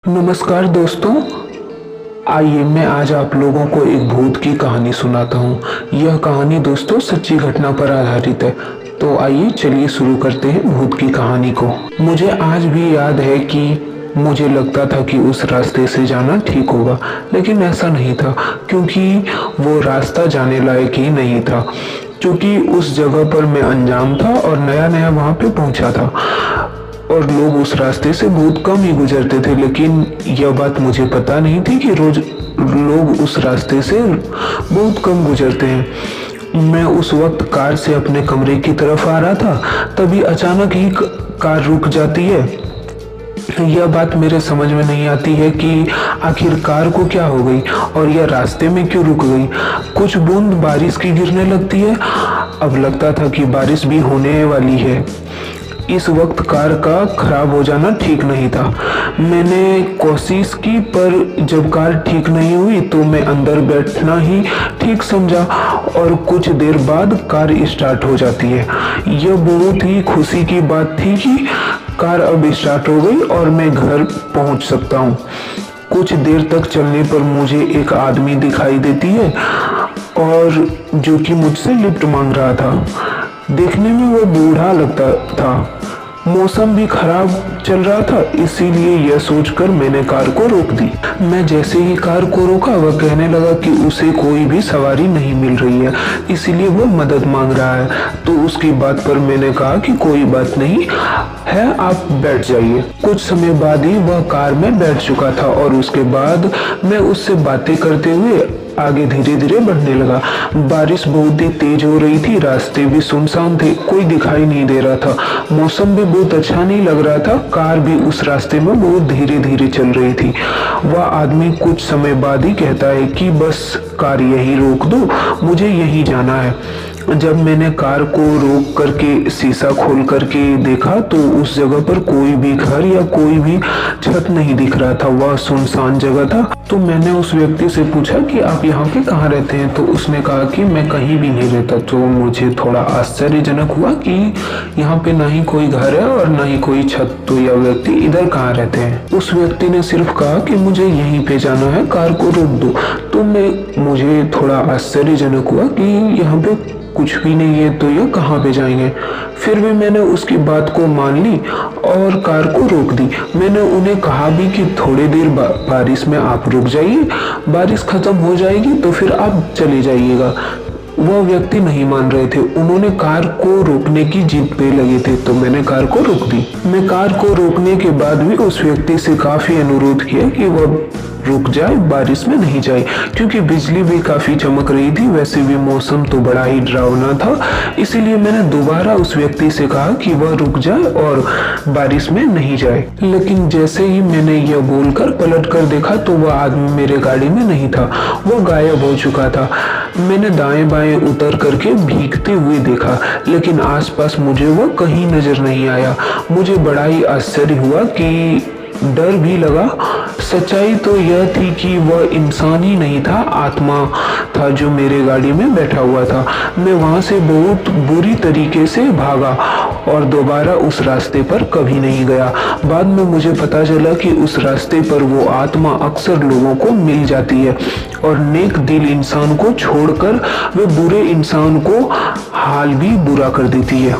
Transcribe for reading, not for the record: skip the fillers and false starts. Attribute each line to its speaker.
Speaker 1: नमस्कार दोस्तों, आइए मैं आज आप लोगों को एक भूत की कहानी सुनाता हूँ। यह कहानी दोस्तों सच्ची घटना पर आधारित है। तो आइए चलिए शुरू करते हैं भूत की कहानी को। मुझे आज भी याद है कि मुझे लगता था कि उस रास्ते से जाना ठीक होगा, लेकिन ऐसा नहीं था क्योंकि वो रास्ता जाने लायक ही नहीं था। क्योंकि उस जगह पर मैं अनजान था और नया नया वहाँ पे पहुँचा था और लोग उस रास्ते से बहुत कम ही गुजरते थे। लेकिन यह बात मुझे पता नहीं थी कि रोज लोग उस रास्ते से बहुत कम गुजरते हैं। मैं उस वक्त कार से अपने कमरे की तरफ आ रहा था, तभी अचानक ही कार रुक जाती है। यह बात मेरे समझ में नहीं आती है कि आखिर कार को क्या हो गई और यह रास्ते में क्यों रुक गई। कुछ बूंद बारिश की गिरने लगती है। अब लगता था कि बारिश भी होने वाली है। इस वक्त कार का खराब हो जाना ठीक नहीं था। मैंने कोशिश की, पर जब कार ठीक नहीं हुई तो मैं अंदर बैठना ही ठीक समझा और कुछ देर बाद कार स्टार्ट हो जाती है। यह बहुत ही खुशी की बात थी कि कार अब स्टार्ट हो गई और मैं घर पहुंच सकता हूं। कुछ देर तक चलने पर मुझे एक आदमी दिखाई देती है और जो कि मुझसे लिफ्ट मांग रहा था। देखने में वो बूढ़ा लगता था। मौसम भी खराब चल रहा था, इसीलिए यह सोचकर मैंने कार को रोक दी। मैं जैसे ही कार को रोका, वह कहने लगा कि उसे कोई भी सवारी नहीं मिल रही है, इसीलिए वो मदद मांग रहा है। तो उसकी बात पर मैंने कहा कि कोई बात नहीं है, आप बैठ जाइए। कुछ समय बाद ही वह कार में बैठ चुका था और उसके बाद मैं उससे बातें करते हुए आगे धीरे धीरे बढ़ने लगा। बारिश बहुत ही तेज हो रही थी, रास्ते भी सुनसान थे, कोई दिखाई नहीं दे रहा था। मौसम भी बहुत अच्छा नहीं लग रहा था। कार भी उस रास्ते में बहुत धीरे धीरे चल रही थी। वह आदमी कुछ समय बाद ही कहता है कि बस कार यहीं रोक दो, मुझे यहीं जाना है। जब मैंने कार को रोक करके शीशा खोल करके देखा तो उस जगह पर कोई भी घर या कोई भी छत नहीं दिख रहा था। वह सुनसान जगह था। तो मैंने उस व्यक्ति से पूछा कि आप यहाँ पे कहाँ रहते हैं। तो उसने कहा कि मैं कहीं भी नहीं रहता। तो मुझे थोड़ा आश्चर्यजनक हुआ कि यहाँ पे ना ही कोई घर है और ना ही कोई छत, तो यह व्यक्ति इधर कहाँ रहते हैं। उस व्यक्ति ने सिर्फ कहा कि मुझे यहीं पे जाना है, कार को रोक दो। तो मुझे थोड़ा आश्चर्यजनक हुआ कि यहाँ पे कुछ भी नहीं है, तो ये कहाँ पे जाएंगे। फिर भी मैंने उसकी बात को मान ली और कार को रोक दी। मैंने उन्हें कहा भी कि थोड़ी देर बारिश में आप रुक जाइए, बारिश खत्म हो जाएगी तो फिर आप चले जाइएगा। वह व्यक्ति नहीं मान रहे थे। उन्होंने कार को रोकने की जिद पे लगे थे, तो मैंने कार को रोक दी। मैं कार को रोकने के बाद भी उस व्यक्ति से काफी अनुरोध किया कि वह रुक जाए, बारिश में नहीं जाए, क्योंकि बिजली भी काफी चमक रही थी। वैसे भी मौसम तो बड़ा ही डरावना था। इसीलिए मैंने दोबारा उस व्यक्ति से कहा कि वह रुक जाए और बारिश में नहीं जाए। लेकिन जैसे ही मैंने यह बोलकर पलट कर देखा तो वह आदमी मेरे गाड़ी में नहीं था, वह गायब हो चुका था। मैंने दाएं बाएं उतर करके भीगते हुए देखा, लेकिन आसपास मुझे वह कहीं नजर नहीं आया। मुझे बड़ा ही आश्चर्य हुआ कि डर भी लगा। सच्चाई तो यह थी कि वह इंसान ही नहीं था, आत्मा था जो मेरे गाड़ी में बैठा हुआ था। मैं वहां से बहुत बुरी तरीके से भागा और दोबारा उस रास्ते पर कभी नहीं गया। बाद में मुझे पता चला कि उस रास्ते पर वो आत्मा अक्सर लोगों को मिल जाती है और नेक दिल इंसान को छोड़कर वे बुरे इंसान को हाल भी बुरा कर देती है।